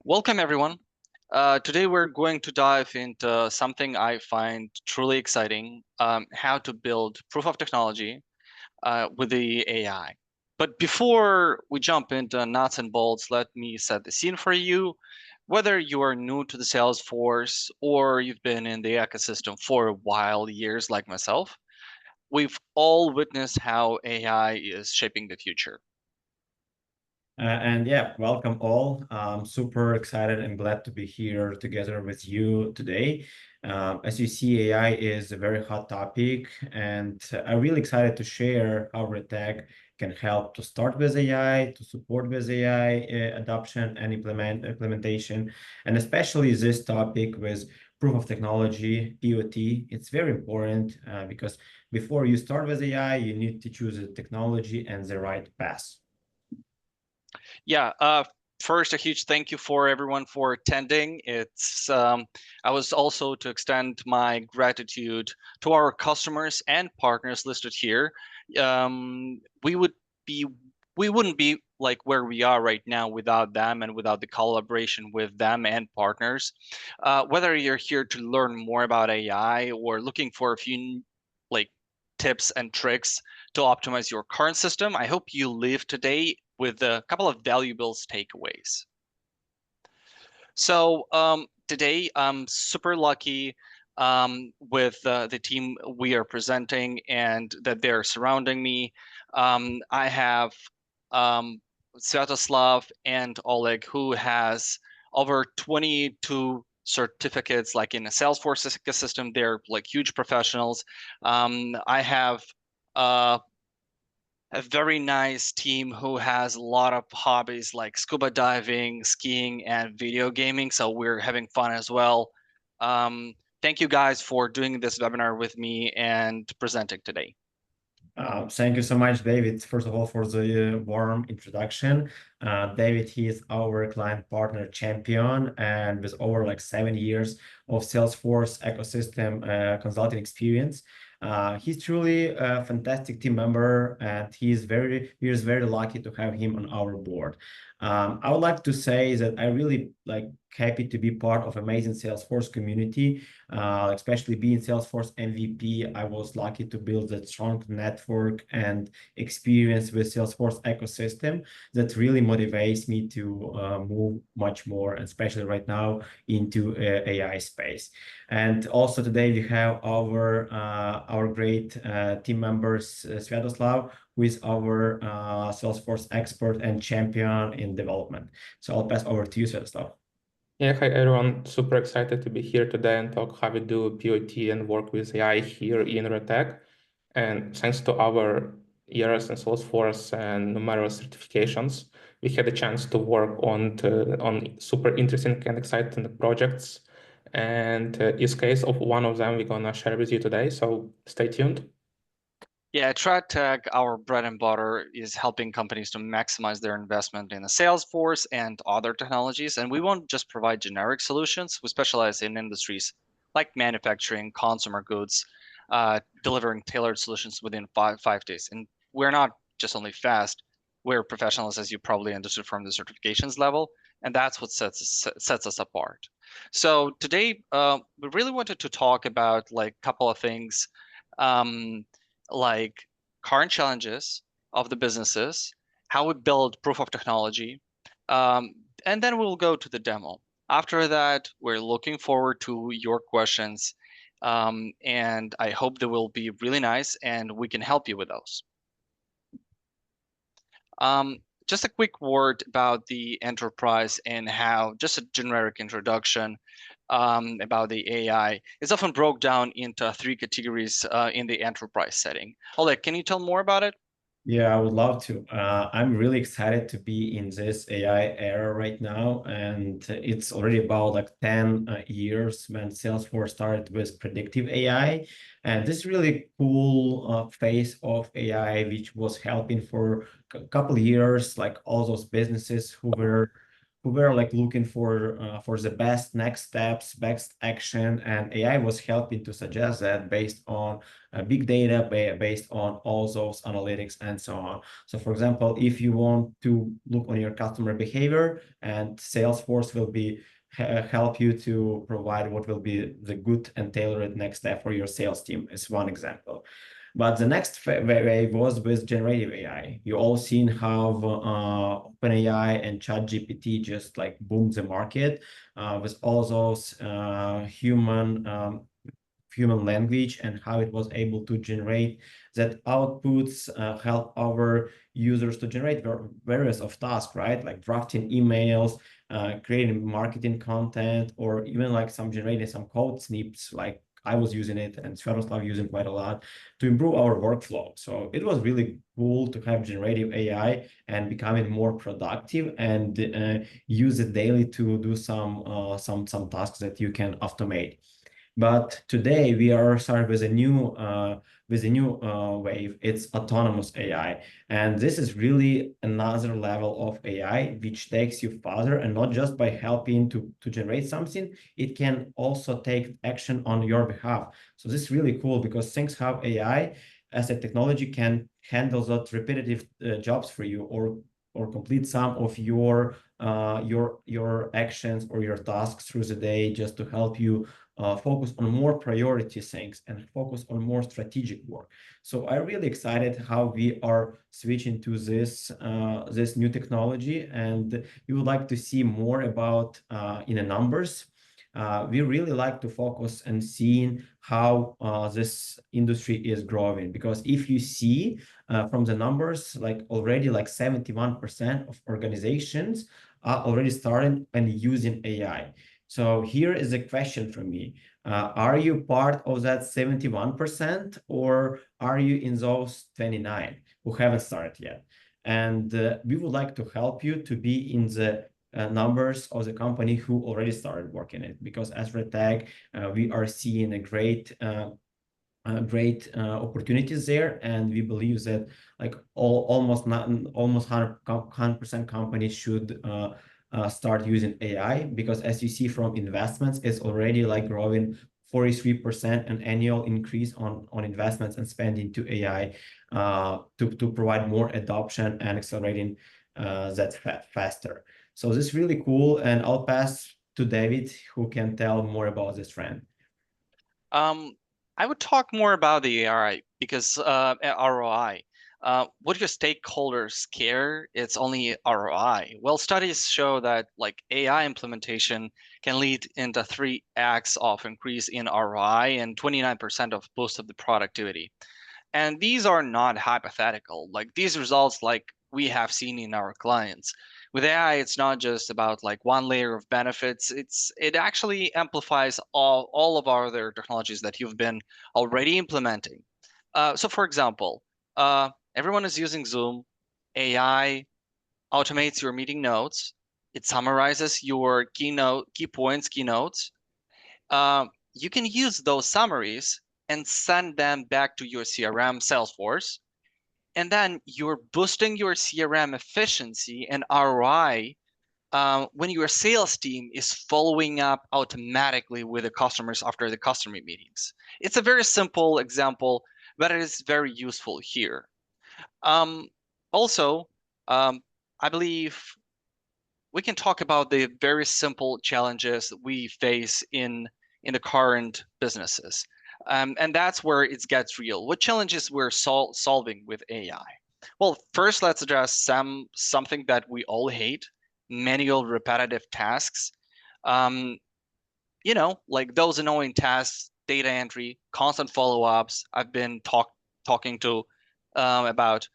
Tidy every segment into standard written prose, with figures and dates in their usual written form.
Welcome, everyone. Today, we're going to dive into something I find truly exciting, how to build proof of technology with the AI. But before we jump into nuts and bolts, let me set the scene for you. Whether you are new to the Salesforce or you've been in the ecosystem for a while, years like myself, we've all witnessed how AI is shaping the future. And yeah, welcome all. I'm super excited and glad to be here together with you today. As you see, AI is a very hot topic, and I'm really excited to share how Redtag can help to start with AI, to support with AI adoption and implementation, and especially this topic with proof of technology, POT. It's very important because before you start with AI, you need to choose the technology and the right path. Yeah, first, a huge thank you for everyone for attending. I was also to extend my gratitude to our customers and partners listed here. Um, we would be, we wouldn't be like where we are right now without them and without the collaboration with them and partners. Whether you're here to learn more about AI or looking for a few like tips and tricks to optimize your current system, I hope you leave today with a couple of valuable takeaways. So today I'm super lucky with the team we are presenting and that they're surrounding me. I have um, Sviatoslav and Oleg, who has over 22 certificates like in a Salesforce ecosystem. They're like huge professionals. I have a very nice team who has a lot of hobbies like scuba diving, skiing, and video gaming. So we're having fun as well. Thank you guys for doing this webinar with me and presenting today. Thank you so much, David, first of all, for the warm introduction. David, he is our client partner champion, and with over like 7 years of Salesforce ecosystem consulting experience. He's truly a fantastic team member, and we are very lucky to have him on our board. I would like to say that I really like happy to be part of amazing Salesforce community, especially being Salesforce MVP. I was lucky to build a strong network and experience with Salesforce ecosystem that really motivates me to move much more, especially right now into AI space. And also today we have our great team members, Sviatoslav, who is our Salesforce expert and champion in development. So I'll pass over to you, Sviatoslav. Yeah, hi everyone. Super excited to be here today and talk how we do POT and work with AI here in Redtag. And thanks to our years in Salesforce and numerous certifications, we had a chance to work on super interesting and exciting projects. And use case of one of them we're gonna share with you today. So stay tuned. Yeah, at Redtag, our bread and butter is helping companies to maximize their investment in the Salesforce and other technologies. And we won't just provide generic solutions. We specialize in industries like manufacturing, consumer goods, delivering tailored solutions within five days. And we're not just only fast, we're professionals, as you probably understood from the certifications level. And that's what sets us apart. So today, we really wanted to talk about like a couple of things. Like current challenges of the businesses, how we build proof of technology, and then we'll go to the demo. After that, we're looking forward to your questions, and I hope they will be really nice and we can help you with those. Just a quick word about the enterprise and how, just a generic introduction about the AI. It's often broke down into three categories in the enterprise setting. Oleg, can you tell more about it? Yeah, I would love to. I'm really excited to be in this AI era right now, and it's already about like 10 years when Salesforce started with predictive AI, and this really cool phase of AI, which was helping for a couple of years, like all those businesses who were who were like looking for the best next steps, best action, and AI was helping to suggest that based on big data, based on all those analytics and so on. So for example, if you want to look on your customer behavior, and Salesforce will be help you to provide what will be the good and tailored next step for your sales team is one example. But the next wave was with generative AI. You all seen how OpenAI and ChatGPT just like boomed the market with all those human language, and how it was able to generate that outputs, help our users to generate various of tasks, right? Like drafting emails, creating marketing content, or even like generating some code snips, like I was using it and Sviatoslav using quite a lot to improve our workflow. So it was really cool to have generative AI and becoming more productive and use it daily to do some tasks that you can automate. But today we are starting with a new wave. It's autonomous AI, and this is really another level of AI which takes you further, and not just by helping to generate something, it can also take action on your behalf. So this is really cool because things have AI as a technology can handle that repetitive jobs for you, or complete some of your actions or your tasks through the day, just to help you focus on more priority things and focus on more strategic work. So I'm really excited how we are switching to this new technology, and we would like to see more about in the numbers. We really like to focus on seeing how this industry is growing, because if you see from the numbers, like already like 71% of organizations are already starting and using AI. So here is a question from me. Are you part of that 71%, or are you in those 29 who haven't started yet? And we would like to help you to be in the numbers of the company who already started working it, because as Redtag, we are seeing a great opportunities there, and we believe that like almost 100% companies should start using AI, because as you see from investments, it's already like growing 43% an annual increase on investments and spending to AI to provide more adoption and accelerating that faster. So this is really cool, and I'll pass to David, who can tell more about this trend. I would talk more about the ROI because ROI. What your stakeholders care, it's only ROI. Well, studies show that like AI implementation can lead into 3x of increase in ROI and 29% of boost of the productivity. And these are not hypothetical. Like these results, like we have seen in our clients. With AI, it's not just about like one layer of benefits. It actually amplifies all of our other technologies that you've been already implementing. So for example, everyone is using Zoom. AI automates your meeting notes. It summarizes your key points, keynotes. You can use those summaries and send them back to your CRM, Salesforce. And then you're boosting your CRM efficiency and ROI when your sales team is following up automatically with the customers after the customer meetings. It's a very simple example, but it is very useful here. Also, I believe we can talk about the very simple challenges we face in the current businesses. And that's where it gets real. What challenges we're solving with AI? Well, first, let's address something that we all hate: manual repetitive tasks. Like those annoying tasks, data entry, constant follow-ups. I've been talking to about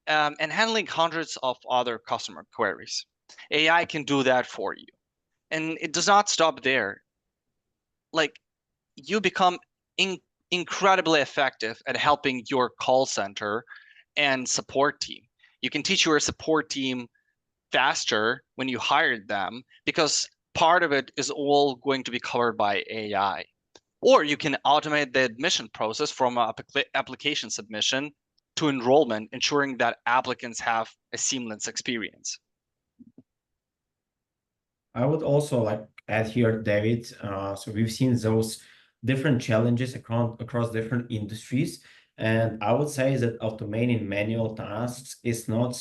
and handling hundreds of other customer queries. AI can do that for you, and it does not stop there. Like you become incredibly effective at helping your call center and support team. You can teach your support team faster when you hired them, because part of it is all going to be covered by AI. Or you can automate the admission process from application submission to enrollment, ensuring that applicants have a seamless experience. I would also like add here, David. So we've seen those different challenges across different industries, and I would say that automating manual tasks is not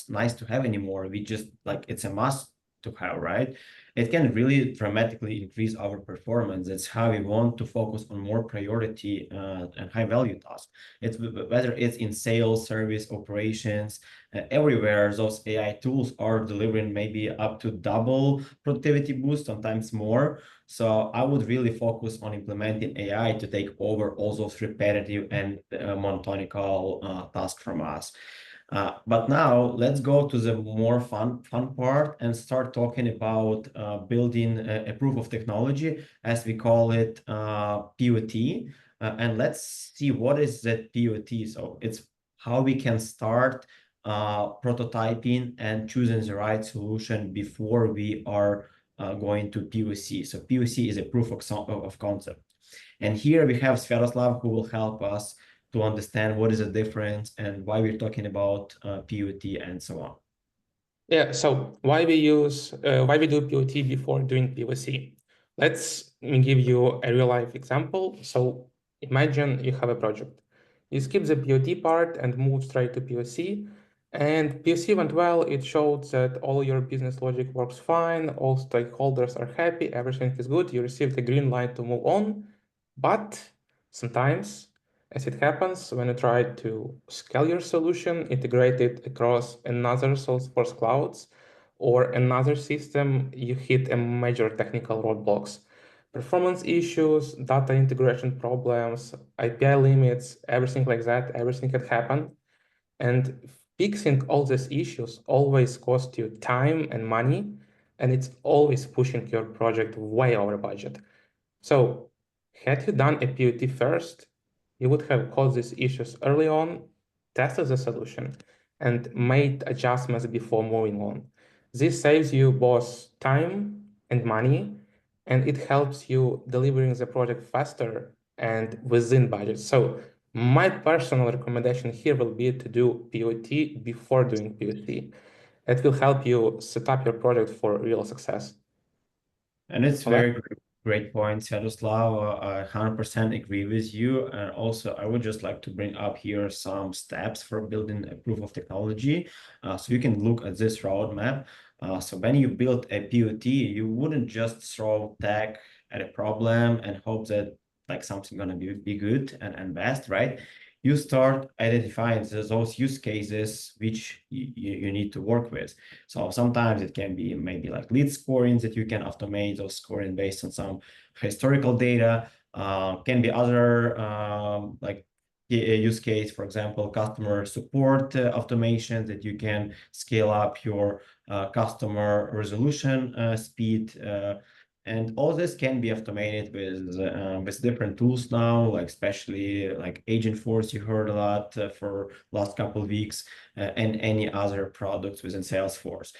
nice to have anymore. We just like it's a must to have, right? It can really dramatically increase our performance. That's how we want to focus on more priority and high value tasks. It's whether it's in sales, service, operations, everywhere those AI tools are delivering maybe up to double productivity boost, sometimes more. So I would really focus on implementing AI to take over all those repetitive and monotonical tasks from us. But now let's go to the more fun part and start talking about building a proof of technology, as we call it, POT. And let's see what is that POT. So it's how we can start prototyping and choosing the right solution before we are going to POC. So POC is a proof of concept. And here we have Sviatoslav, who will help us to understand what is the difference and why we're talking about POT and so on. Yeah, so why we do POT before doing POC? Let's give you a real life example. So imagine you have a project. You skip the POT part and move straight to POC. And POC went well. It showed that all your business logic works fine. All stakeholders are happy. Everything is good. You received a green light to move on. But sometimes, as it happens, when you try to scale your solution, integrate it across another Salesforce clouds or another system, you hit a major technical roadblocks. Performance issues, data integration problems, API limits, everything like that, everything can happen. And fixing all these issues always costs you time and money, and it's always pushing your project way over budget. So had you done a POT first, you would have caught these issues early on, tested the solution, and made adjustments before moving on. This saves you both time and money, and it helps you delivering the project faster and within budget. So my personal recommendation here will be to do POT before doing POC. It will help you set up your project for real success. And it's All right. very great point, Sviatoslav. I 100% agree with you. And also, I would just like to bring up here some steps for building a proof of technology. So you can look at this roadmap. So when you build a POT, you wouldn't just throw tag at a problem and hope that like something gonna be good and best, right? You start identifying those use cases which you need to work with. So sometimes it can be maybe like lead scoring that you can automate or scoring based on some historical data. Can be other like use case, for example, customer support automation that you can scale up your customer resolution speed. And all this can be automated with different tools now, like especially like Agentforce, you heard a lot for last couple of weeks, and any other products within Salesforce.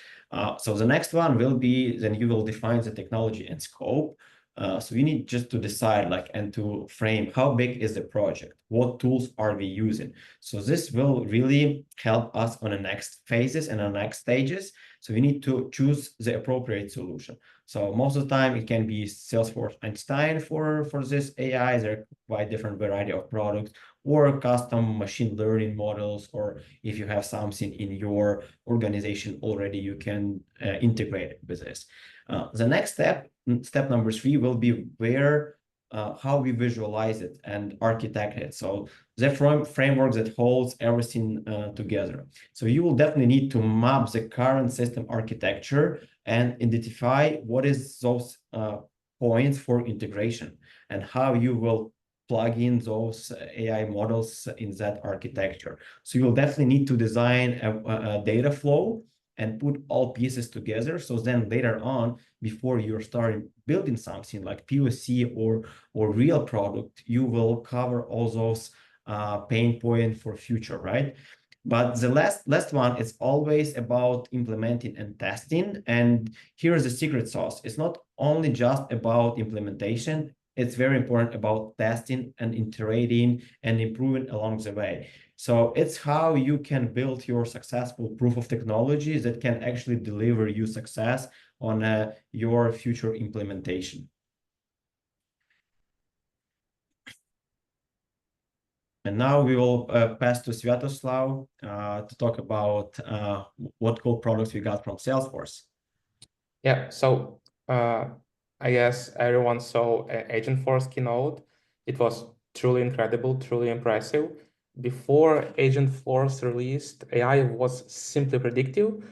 So the next one will be, then you will define the technology and scope. So you need just to decide like and to frame how big is the project, what tools are we using. So this will really help us on the next phases and the next stages. So we need to choose the appropriate solution. So most of the time it can be Salesforce Einstein for this AI. There are quite different variety of products, or custom machine learning models, or if you have something in your organization already, you can integrate it with this. The next step number 3 will be where how we visualize it and architect it. So the framework that holds everything together. So you will definitely need to map the current system architecture and identify what is those points for integration and how you will plug in those AI models in that architecture. So you'll definitely need to design a data flow and put all pieces together. So then later on, before you're starting building something like POC or real product, you will cover all those pain points for future, right? But the last one is always about implementing and testing. And here's the secret sauce. It's not only just about implementation. It's very important about testing and iterating and improving along the way. So it's how you can build your successful proof of technology that can actually deliver you success on your future implementation. And now we will pass to Sviatoslav to talk about what cool products we got from Salesforce. Yeah, so I guess everyone saw Agentforce keynote. It was truly incredible, truly impressive. Before Agentforce released, AI was simply predictive,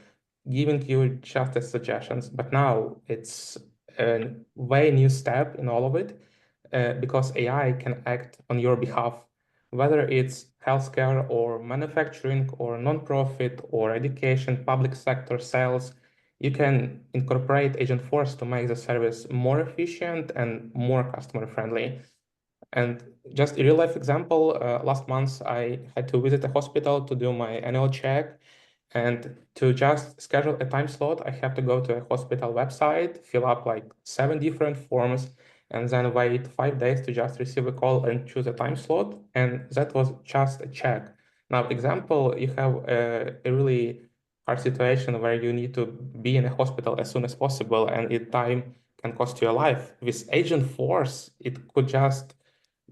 giving you just as suggestions. But now it's a way new step in all of it because AI can act on your behalf, whether it's healthcare or manufacturing or nonprofit or education, public sector, sales. You can incorporate Agentforce to make the service more efficient and more customer friendly. And just a real life example, last month I had to visit a hospital to do my annual check. And to just schedule a time slot, I have to go to a hospital website, fill up like 7 different forms, and then wait 5 days to just receive a call and choose a time slot. And that was just a check. Now, example, you have a really hard situation where you need to be in a hospital as soon as possible, and it time can cost you a life. With Agentforce, it could just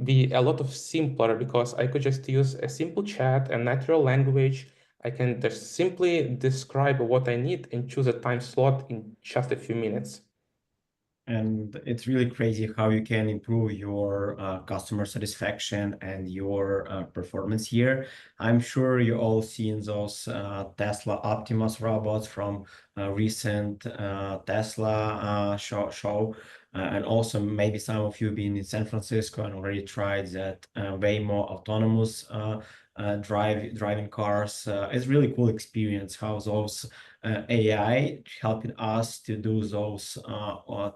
be a lot of simpler because I could just use a simple chat and natural language. I can just simply describe what I need and choose a time slot in just a few minutes. And it's really crazy how you can improve your customer satisfaction and your performance here. I'm sure you all seen those Tesla Optimus robots from recent Tesla show. And also maybe some of you been in San Francisco and already tried that way more autonomous driving cars. It's really cool experience how those AI helping us to do those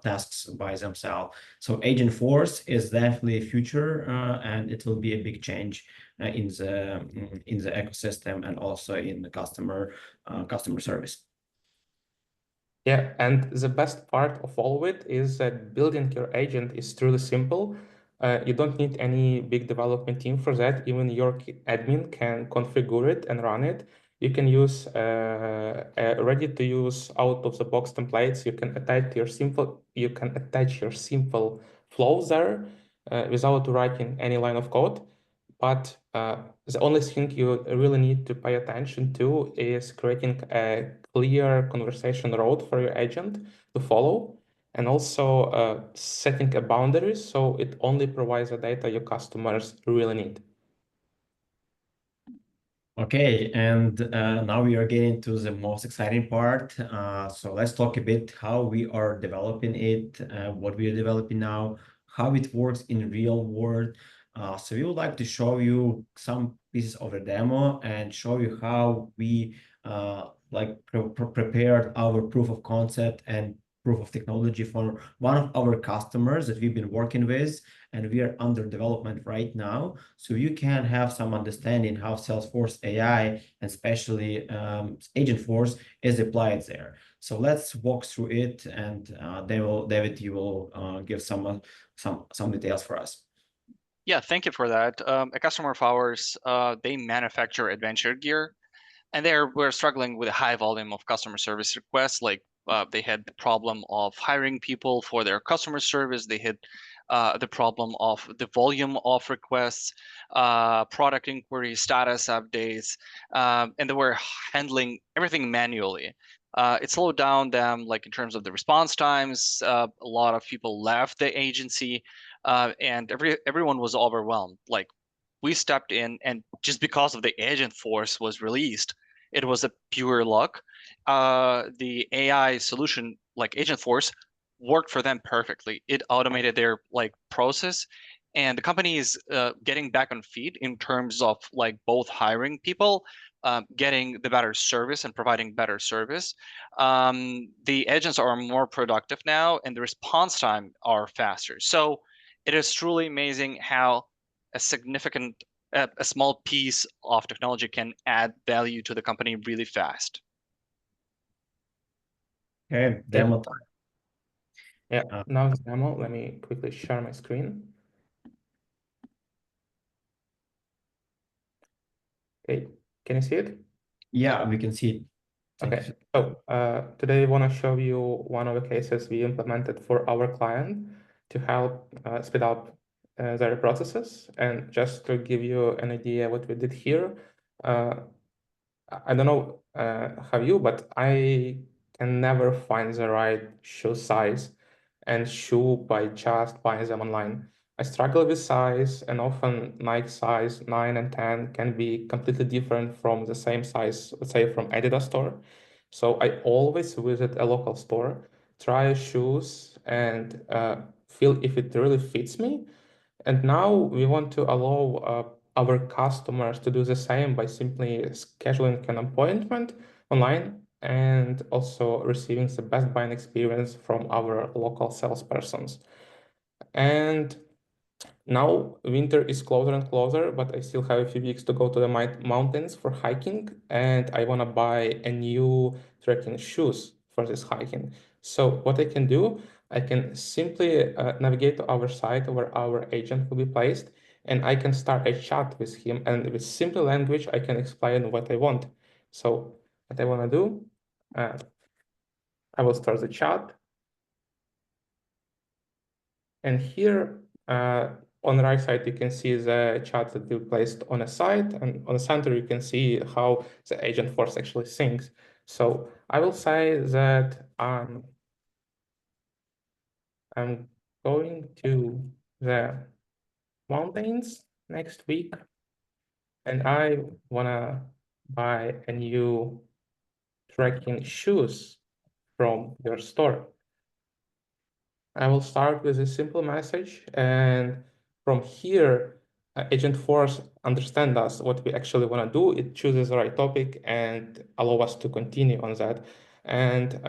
tasks by themselves. So Agentforce is definitely a future, and it will be a big change in the ecosystem and also in the customer service. Yeah, and the best part of all of it is that building your agent is truly simple. You don't need any big development team for that. Even your admin can configure it and run it. You can use ready-to-use out-of-the-box templates. You can attach your simple flows there without writing any line of code. But the only thing you really need to pay attention to is creating a clear conversation road for your agent to follow, and also setting a boundary so it only provides the data your customers really need. Okay, and now we are getting to the most exciting part. So let's talk a bit how we are developing it, what we are developing now, how it works in real world. So we would like to show you some pieces of the demo and show you how we prepared our proof of concept and proof of technology for one of our customers that we've been working with, and we are under development right now. So you can have some understanding how Salesforce AI and especially Agentforce is applied there. So let's walk through it, and David, you will give some details for us. Yeah, thank you for that. A customer of ours, they manufacture adventure gear, and we're struggling with a high volume of customer service requests. Like they had the problem of hiring people for their customer service. They had the problem of the volume of requests, product inquiries, status updates, and they were handling everything manually. It slowed down them, like in terms of the response times. A lot of people left the agency, and everyone was overwhelmed. Like we stepped in, and just because of the Agentforce was released, it was a pure luck. The AI solution, like Agentforce, worked for them perfectly. It automated their like process, and the company is getting back on feet in terms of like both hiring people, getting the better service and providing better service. The agents are more productive now, and the response time are faster. So it is truly amazing how a small piece of technology can add value to the company really fast. Okay, demo time. Yeah, now the demo, let me quickly share my screen. Okay, can you see it? Yeah, we can see it. Okay, So today I want to show you one of the cases we implemented for our client to help speed up their processes. And just to give you an idea what we did here, I don't know how you, but I can never find the right shoe size and shoe by just buying them online. I struggle with size, and often Nike size 9 and 10 can be completely different from the same size, let's say from Adidas store. So I always visit a local store, try shoes, and feel if it really fits me. And now we want to allow our customers to do the same by simply scheduling an appointment online and also receiving the best buying experience from our local salespersons. And now winter is closer and closer, but I still have a few weeks to go to the mountains for hiking, and I want to buy a new trekking shoes for this hiking. So what I can do, I can simply navigate to our site where our agent will be placed, and I can start a chat with him, and with simple language, I can explain what I want. So what I want to do, I will start the chat. And here on the right side, you can see the chat that we placed on a site, and on the center, you can see how the Agentforce actually syncs. So I will say that I'm going to the mountains next week, and I wanna buy a new trekking shoes from your store. I will start with a simple message, and from here, Agentforce understands us what we actually want to do. It chooses the right topic and allow us to continue on that. And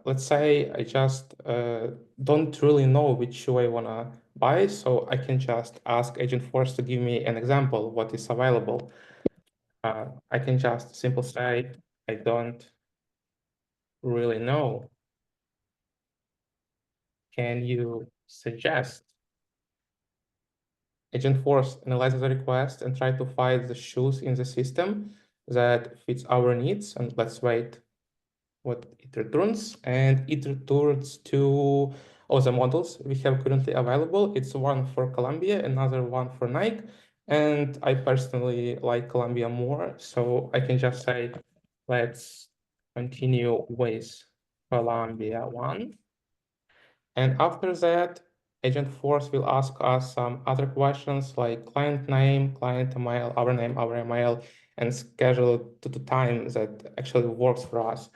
let's say I just don't really know which shoe I want to buy, so I can just ask Agentforce to give me an example of what is available. I can just simply say, I don't really know. Can you suggest? Agentforce analyzes the request and try to find the shoes in the system that fits our needs. And let's wait what it returns. And it returns two of the models we have currently available. It's one for Columbia, another one for Nike. And I personally like Columbia more. So I can just say, let's continue with Columbia one. And after that, Agentforce will ask us some other questions like client name, client email, our email, and schedule to the time that actually works for us.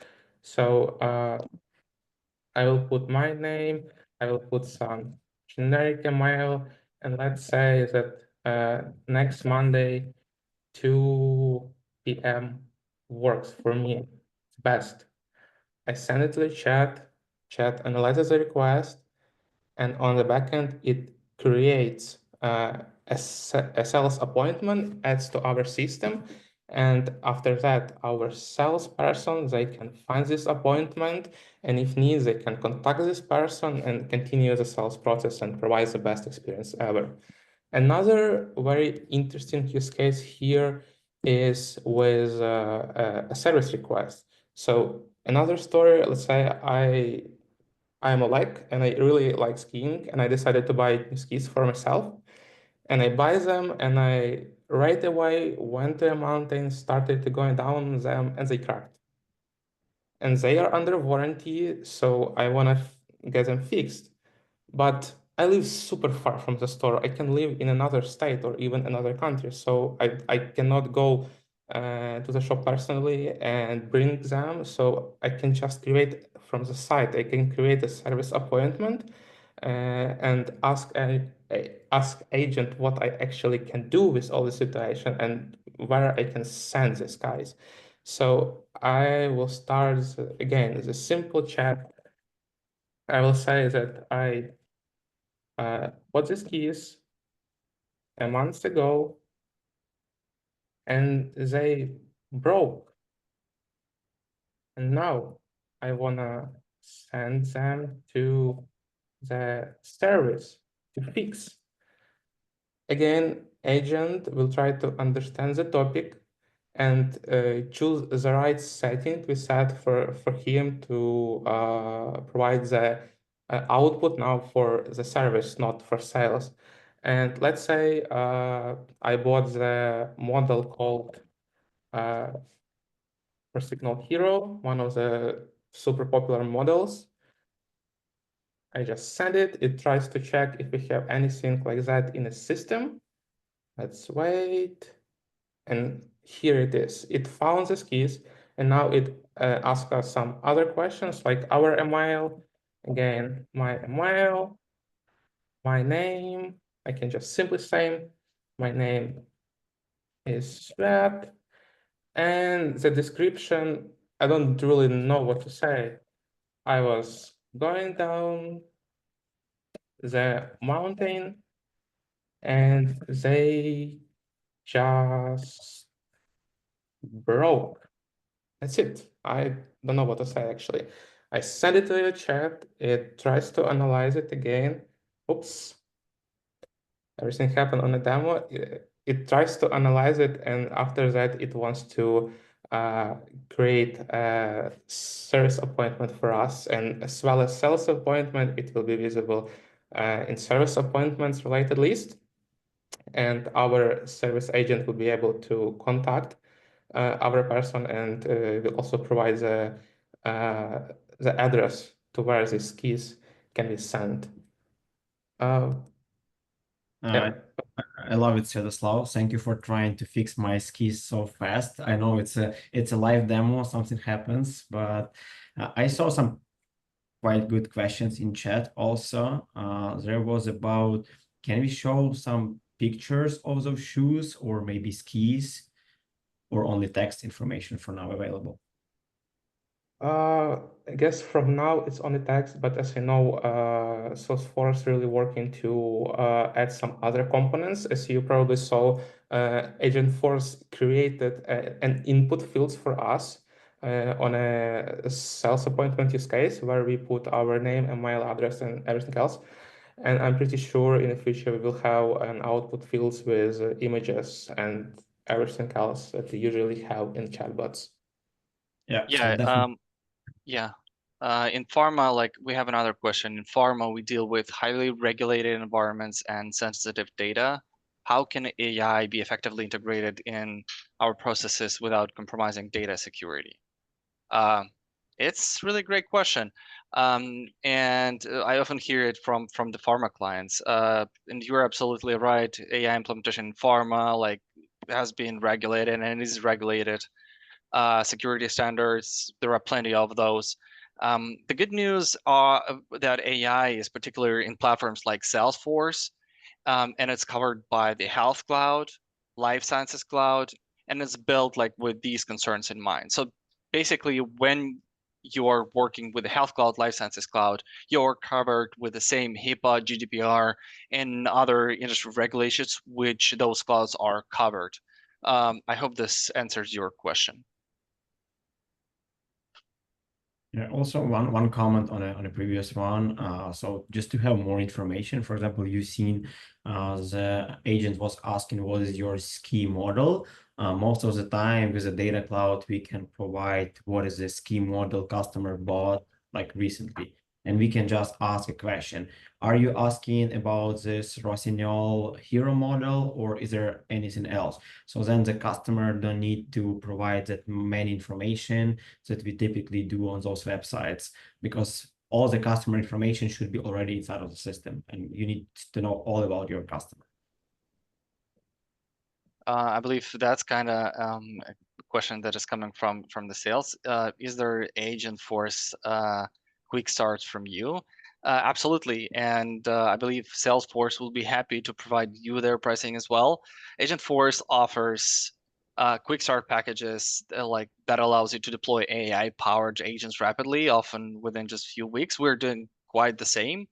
So I will put my name, I will put some generic email, and let's say that next Monday, 2 p.m. works for me. It's best. I send it to the chat analyzes the request, and on the backend, it creates a sales appointment, adds to our system. And after that, our salesperson, they can find this appointment. And if needs, they can contact this person and continue the sales process and provide the best experience ever. Another very interesting use case here is with a service request. So another story, let's say I'm a like, and I really like skiing, and I decided to buy new skis for myself. And I buy them, and I right away went to a mountain, started to going down them, and they cracked. And they are under warranty, so I want to get them fixed. But I live super far from the store. I can live in another state or even another country, so I cannot go to the shop personally and bring them. So I can just create from the site. I can create a service appointment and ask agent what I actually can do with all the situation and where I can send these guys. So I will start again the simple chat. I will say that I bought these keys a month ago and they broke. And now I wanna send them to the service to fix. Again, agent will try to understand the topic and choose the right setting we set for him to provide the output now for the service, not for sales. And let's say I bought the model called for Signal Hero, one of the super popular models. I just send it. It tries to check if we have anything like that in the system. Let's wait. And here it is. It found the keys, and now it asks us some other questions like our email. Again, my email, my name. I can just simply say my name is Svet. And the description, I don't really know what to say. I was going down the mountain and they just broke. That's it. I don't know what to say actually. I send it to your chat. It tries to analyze it again. Oops. Everything happened on a demo. It tries to analyze it, and after that, it wants to create a service appointment for us, and as well as sales appointment, it will be visible in service appointments related list, and our service agent will be able to contact our person, and will also provide the address to where these keys can be sent. Yeah. I love it, Sviatoslav. Thank you for trying to fix my skis so fast. I know it's a live demo, something happens, but I saw some quite good questions in chat also. There was about, can we show some pictures of those shoes or maybe skis, or only text information for now available? I guess from now it's only text, but as you know, Salesforce really working to add some other components. As you probably saw, Agentforce created an input fields for us on a sales appointment use case where we put our name, email address, and everything else. And I'm pretty sure in the future we will have an output fields with images and everything else that we usually have in chatbots. Yeah, so Yeah, definitely. yeah. In pharma, like we have another question. In pharma, we deal with highly regulated environments and sensitive data. How can AI be effectively integrated in our processes without compromising data security? It's really great question. And I often hear it from the pharma clients. And you're absolutely right. AI implementation in pharma like has been regulated and is regulated. Security standards, there are plenty of those. The good news are that AI is particularly in platforms like Salesforce, and it's covered by the Health Cloud, Life Sciences Cloud, and it's built like with these concerns in mind. So basically, when you are working with the Health Cloud, Life Sciences Cloud, you're covered with the same HIPAA, GDPR, and other industry regulations, which those clouds are covered. I hope this answers your question. Yeah, also one comment on a previous one. So just to have more information, for example, you've seen the agent was asking what is your ski model. Most of the time with the data cloud, we can provide what is the ski model customer bought like recently. And we can just ask a question. Are you asking about this Rossignol hero model, or is there anything else? So then the customer don't need to provide that many information that we typically do on those websites, because all the customer information should be already inside of the system, and you need to know all about your customer. I believe that's kind of a question that is coming from the sales. Is there Agentforce quick starts from you? Absolutely, and I believe Salesforce will be happy to provide you their pricing as well. Agentforce offers quick start packages like that allows you to deploy AI-powered agents rapidly, often within just a few weeks. We're doing quite the same.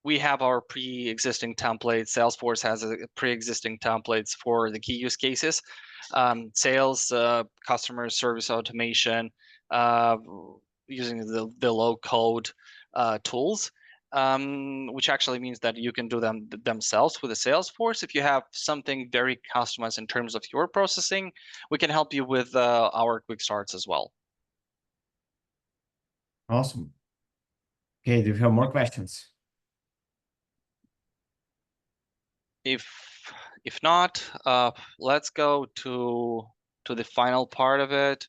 We have our pre-existing templates. Salesforce has a pre-existing templates for the key use cases, sales, customer service automation, using the low code tools. which actually means that you can do them themselves with the Salesforce. If you have something very customized in terms of your processing, we can help you with our quick starts as well. Awesome. Okay, do you have more questions? If not, let's go to the final part of it.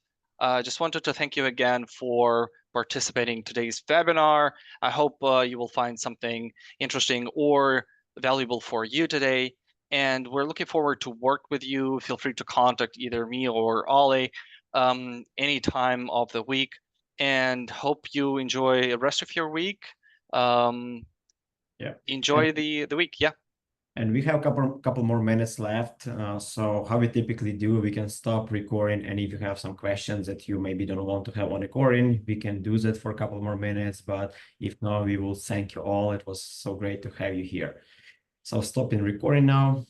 Just wanted to thank you again for participating in today's webinar. I hope you will find something interesting or valuable for you today. And we're looking forward to work with you. Feel free to contact either me or Ollie any time of the week. And hope you enjoy the rest of your week. Yeah. Enjoy the week. Yeah. And we have a couple more minutes left. So how we typically do, we can stop recording. And if you have some questions that you maybe don't want to have on recording, we can do that for a couple more minutes. But if not, we will thank you all. It was so great to have you here. So stopping recording now.